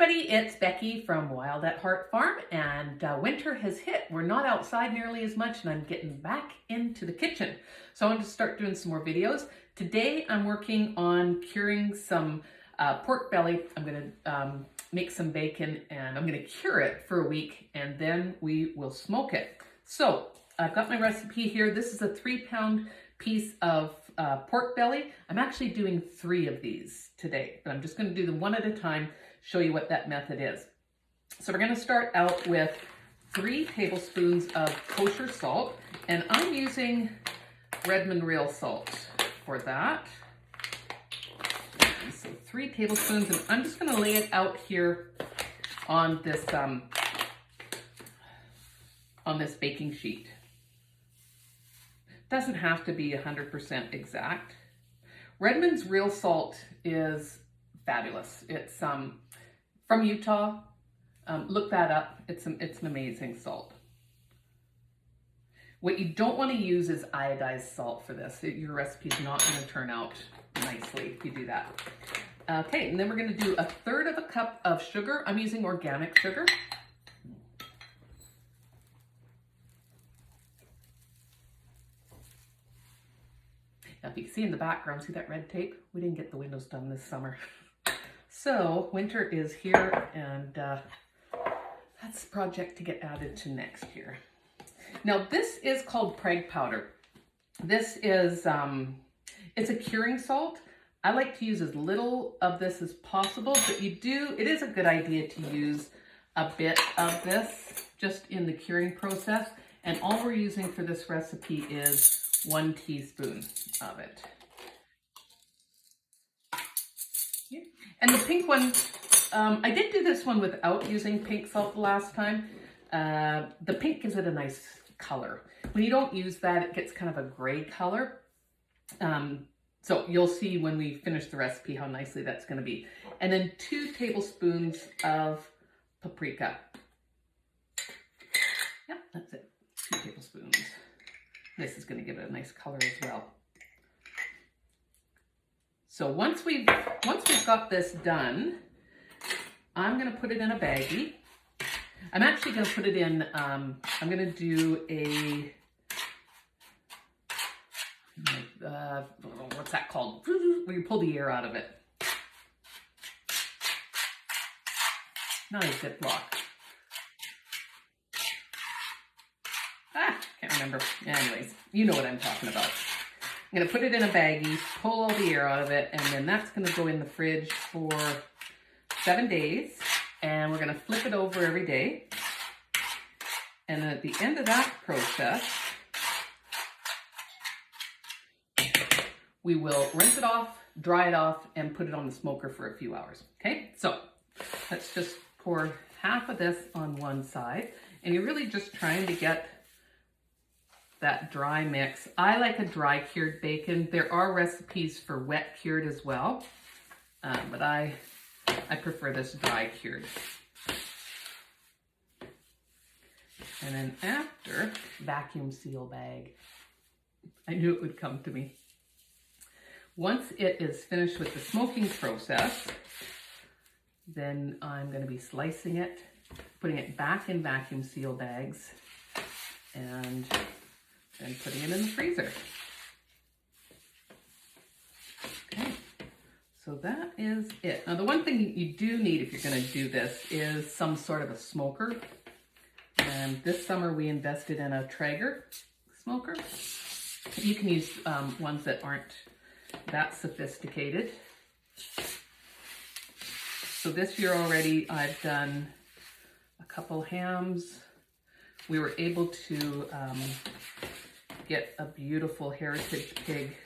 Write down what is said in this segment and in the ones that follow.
everybody, it's Becky from Wild at Heart Farm, and winter has hit. We're not outside nearly as much, and I'm getting back into the kitchen. So I wanted to start doing some more videos. Today I'm working on curing some pork belly. I'm going to make some bacon, and I'm going to cure it for a week, and then we will smoke it. So I've got my recipe here. This is a 3-pound piece of pork belly. I'm actually doing 3 of these today, but I'm just going to do them one at a time, show you what that method is. So we're going to start out with 3 tablespoons of kosher salt, and I'm using Redmond real salt for that. So 3 tablespoons, and I'm just going to lay it out here on this baking sheet. Doesn't have to be 100% exact. Redmond's real salt is fabulous. It's from Utah. Look that up. It's an amazing salt. What you don't want to use is iodized salt for this. Your recipe is not going to turn out nicely if you do that. Okay, and then we're going to do 1/3 cup of sugar. I'm using organic sugar. Now, if you can see in the background, see that red tape? We didn't get the windows done this summer. So winter is here, and that's a project to get added to next year. Now, this is called Preg Powder. This is, it's a curing salt. I like to use as little of this as possible, but it is a good idea to use a bit of this just in the curing process. And all we're using for this recipe is 1 teaspoon of it. And the pink one, I did do this one without using pink salt the last time. The pink gives it a nice color. When you don't use that, it gets kind of a gray color. So you'll see when we finish the recipe how nicely that's going to be. And then 2 tablespoons of paprika. Yeah, that's it. 2 tablespoons. This is going to give it a nice color as well. So once we've got this done, I'm going to put it in a baggie. I'm actually going to put it in, I'm going to do a, what's that called? Where you pull the air out of it. Not a Ziploc. Can't remember. Anyways, you know what I'm talking about. I'm going to put it in a baggie, pull all the air out of it, and then that's going to go in the fridge for 7 days. And we're going to flip it over every day. And then at the end of that process, we will rinse it off, dry it off, and put it on the smoker for a few hours. Okay, so let's just pour half of this on one side. And you're really just trying to get that dry mix. I like a dry cured bacon. There are recipes for wet cured as well, but I prefer this dry cured. And then after, vacuum seal bag. I knew it would come to me. Once it is finished with the smoking process, then I'm going to be slicing it, putting it back in vacuum seal bags, and then putting it in the freezer. Okay, so that is it. Now, the one thing you do need if you're going to do this is some sort of a smoker. And this summer we invested in a Traeger smoker. You can use ones that aren't that sophisticated. So this year already I've done a couple hams. We were able to get a beautiful heritage pig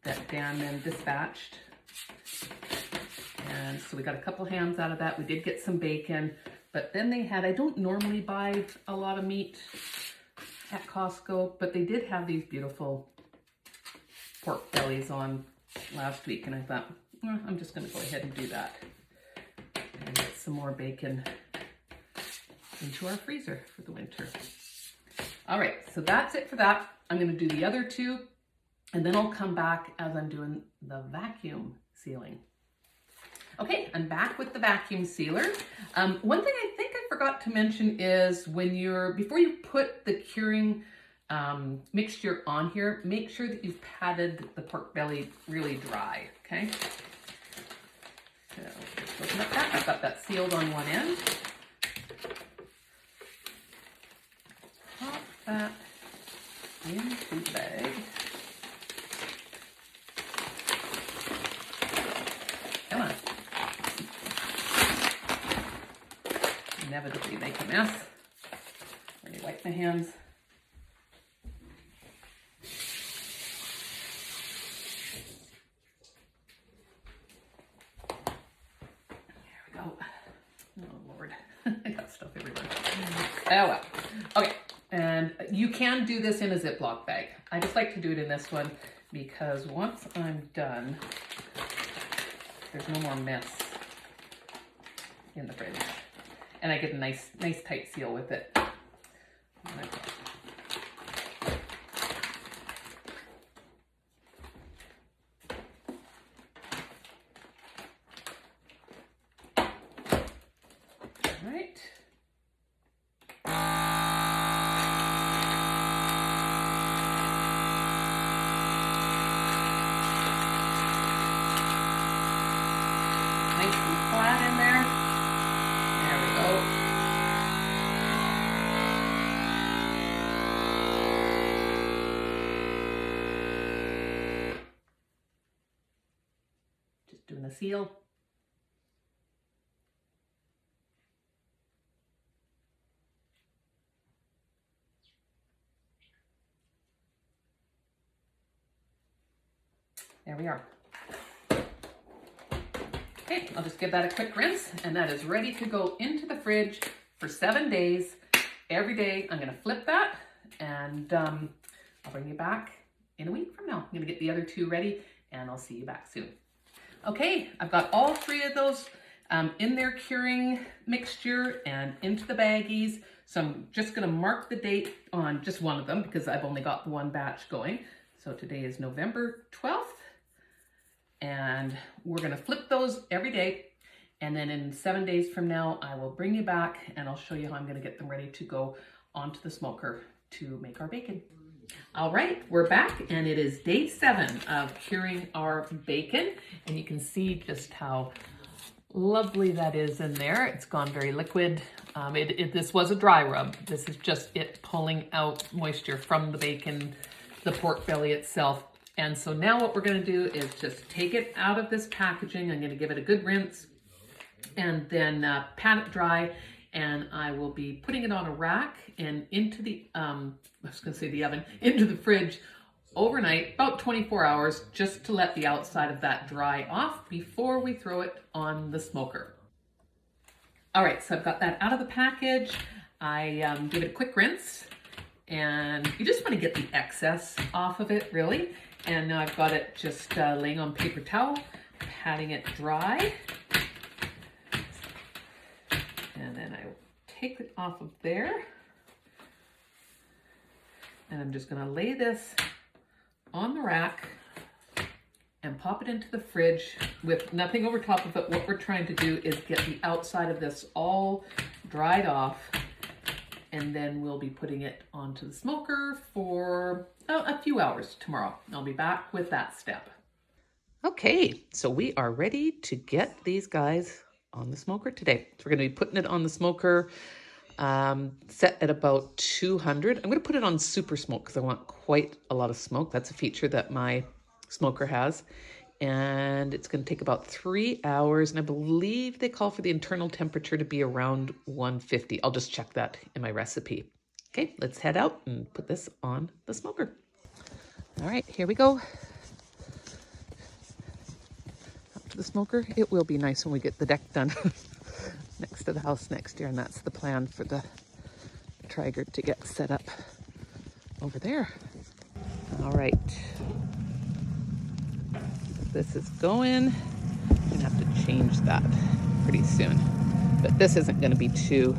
that Dan then dispatched. And so we got a couple hams out of that. We did get some bacon, but then they had, I don't normally buy a lot of meat at Costco, but they did have these beautiful pork bellies on last week. And I thought, well, I'm just going to go ahead and do that and get some more bacon into our freezer for the winter. All right, so that's it for that. I'm going to do the other 2, and then I'll come back as I'm doing the vacuum sealing. Okay, I'm back with the vacuum sealer. One thing I think I forgot to mention is before you put the curing mixture on here, make sure that you've patted the pork belly really dry, okay? So just open up that. I've got that sealed on one end. Pop that into the bag. Come on. Inevitably make a mess. Let me wipe my hands. There we go. Oh Lord, I got stuff everywhere. Oh well. Okay, and you can do this in a Ziploc bag. I just like to do it in this one because once I'm done, there's no more mess in the fridge. And I get a nice tight seal with it. All right. Nice and flat in there. There we go. Just doing the seal. There we are. Okay, I'll just give that a quick rinse, and that is ready to go into the fridge for 7 days. Every day I'm gonna flip that, and I'll bring you back in a week from now. I'm gonna get the other two ready, and I'll see you back soon. Okay, I've got all three of those in their curing mixture and into the baggies. So I'm just gonna mark the date on just one of them because I've only got the one batch going. So today is November 12th. And we're gonna flip those every day. And then in 7 days from now, I will bring you back and I'll show you how I'm gonna get them ready to go onto the smoker to make our bacon. All right, we're back and it is day 7 of curing our bacon. And you can see just how lovely that is in there. It's gone very liquid. This was a dry rub. This is just it pulling out moisture from the bacon, the pork belly itself. And so now what we're gonna do is just take it out of this packaging. I'm gonna give it a good rinse and then pat it dry. And I will be putting it on a rack and into the, into the fridge overnight, about 24 hours, just to let the outside of that dry off before we throw it on the smoker. All right, so I've got that out of the package. I give it a quick rinse, and you just want to get the excess off of it, really. And now I've got it just laying on paper towel, patting it dry. And then I take it off of there. And I'm just gonna lay this on the rack and pop it into the fridge with nothing over top of it. What we're trying to do is get the outside of this all dried off, and then we'll be putting it onto the smoker for a few hours tomorrow. I'll be back with that step. Okay, so we are ready to get these guys on the smoker today. So we're gonna be putting it on the smoker, set at about 200. I'm gonna put it on super smoke because I want quite a lot of smoke. That's a feature that my smoker has. And it's gonna take about 3 hours. And I believe they call for the internal temperature to be around 150. I'll just check that in my recipe. Okay, let's head out and put this on the smoker. All right, here we go. Up to the smoker. It will be nice when we get the deck done next to the house next year. And that's the plan for the Traeger to get set up over there. All right. This is going. I'm gonna have to change that pretty soon. But this isn't gonna be too,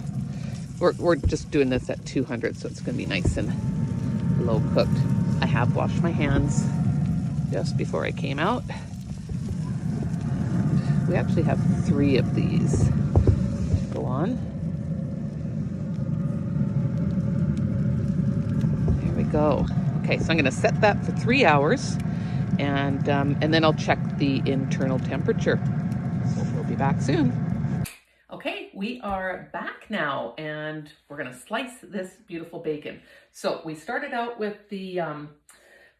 we're just doing this at 200, so it's gonna be nice and low cooked. I have washed my hands just before I came out. And We actually have 3 of these. Go on. There we go. Okay, so I'm going to set that for 3 hours, and then I'll check the internal temperature. So we'll be back soon. Okay, we are back now, and we're going to slice this beautiful bacon. So we started out with the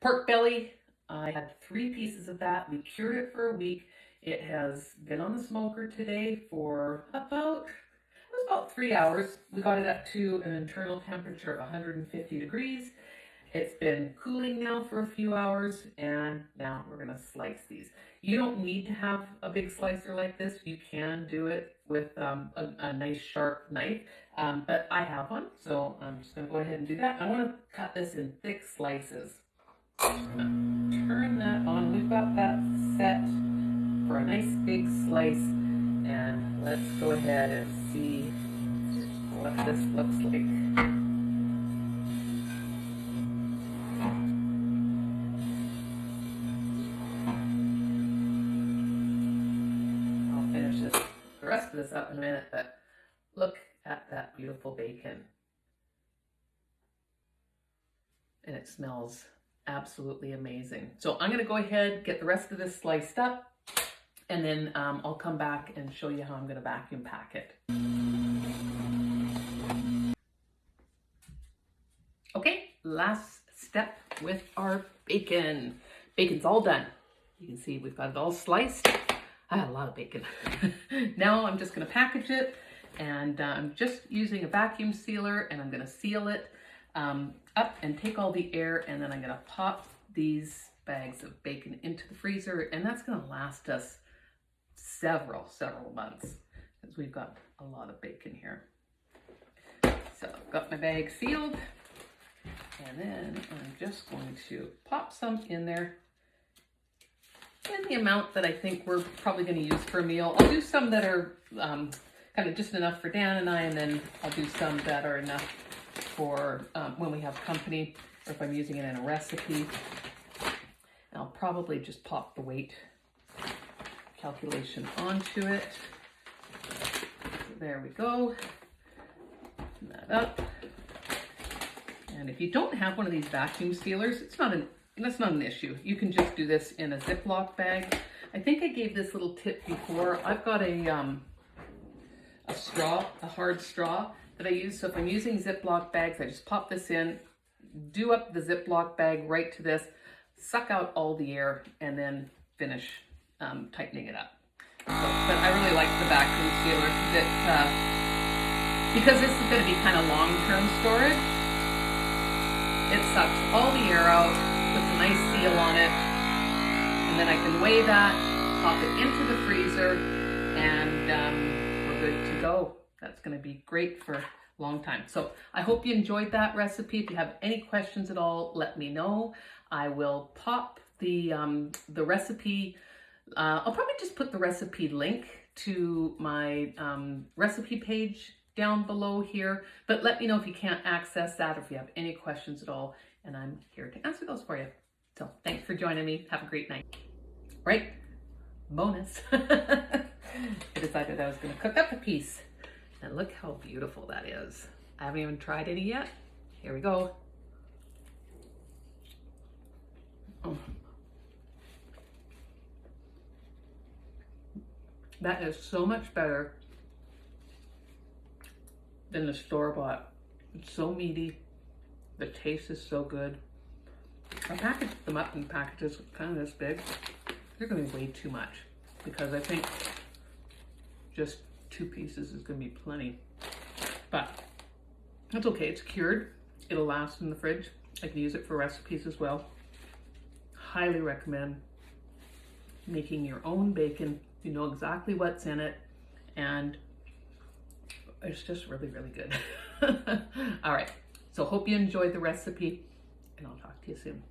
pork belly. I had 3 pieces of that. We cured it for a week. It has been on the smoker today for about 3 hours. We got it up to an internal temperature of 150 degrees. It's been cooling now for a few hours, and now we're gonna slice these. You don't need to have a big slicer like this. You can do it with a nice sharp knife, but I have one, so I'm just gonna go ahead and do that. I wanna cut this in thick slices. Turn that on. We've got that set for a nice big slice, and let's go ahead and see what this looks like. The rest of this up in a minute, but look at that beautiful bacon. And it smells absolutely amazing. So I'm going to go ahead, get the rest of this sliced up, and then I'll come back and show you how I'm going to vacuum pack it. Okay, last step with our bacon. Bacon's all done. You can see we've got it all sliced. I had a lot of bacon. Now I'm just going to package it, and I'm just using a vacuum sealer, and I'm going to seal it up and take all the air, and then I'm going to pop these bags of bacon into the freezer, and that's going to last us several months, because we've got a lot of bacon here. So I've got my bag sealed, and then I'm just going to pop some in there in the amount that I think we're probably going to use for a meal. I'll do some that are kind of just enough for Dan and I, and then I'll do some that are enough for when we have company, or if I'm using it in a recipe. And I'll probably just pop the weight calculation onto it. So there we go. Open that up. And if you don't have one of these vacuum sealers, that's not an issue. You can just do this in a Ziploc bag. I think I gave this little tip before. I've got a straw, a hard straw that I use. So if I'm using Ziploc bags, I just pop this in, do up the Ziploc bag right to this, suck out all the air, and then finish tightening it up. So, but I really like the vacuum sealer because this is going to be kind of long-term storage. It sucks all the air out, puts a nice seal on it, and then I can weigh that, pop it into the freezer, and we're good to go. That's going to be great for a long time. So I hope you enjoyed that recipe. If you have any questions at all, let me know. I will pop the recipe. I'll probably just put the recipe link to my recipe page down below here, but let me know if you can't access that, or if you have any questions at all, and I'm here to answer those for you. So thanks for joining me. Have a great night. Right, bonus. I decided I was going to cook up a piece, and look how beautiful that is. I haven't even tried any yet. Here we go. Oh. That is so much better than the store-bought. It's so meaty. The taste is so good. I packaged them up in packages kind of this big. They're going to be way too much, because I think just 2 pieces is going to be plenty. But that's okay. It's cured. It'll last in the fridge. I can use it for recipes as well. Highly recommend making your own bacon. You know exactly what's in it, and it's just really, really good. All right, so hope you enjoyed the recipe, and I'll talk to you soon.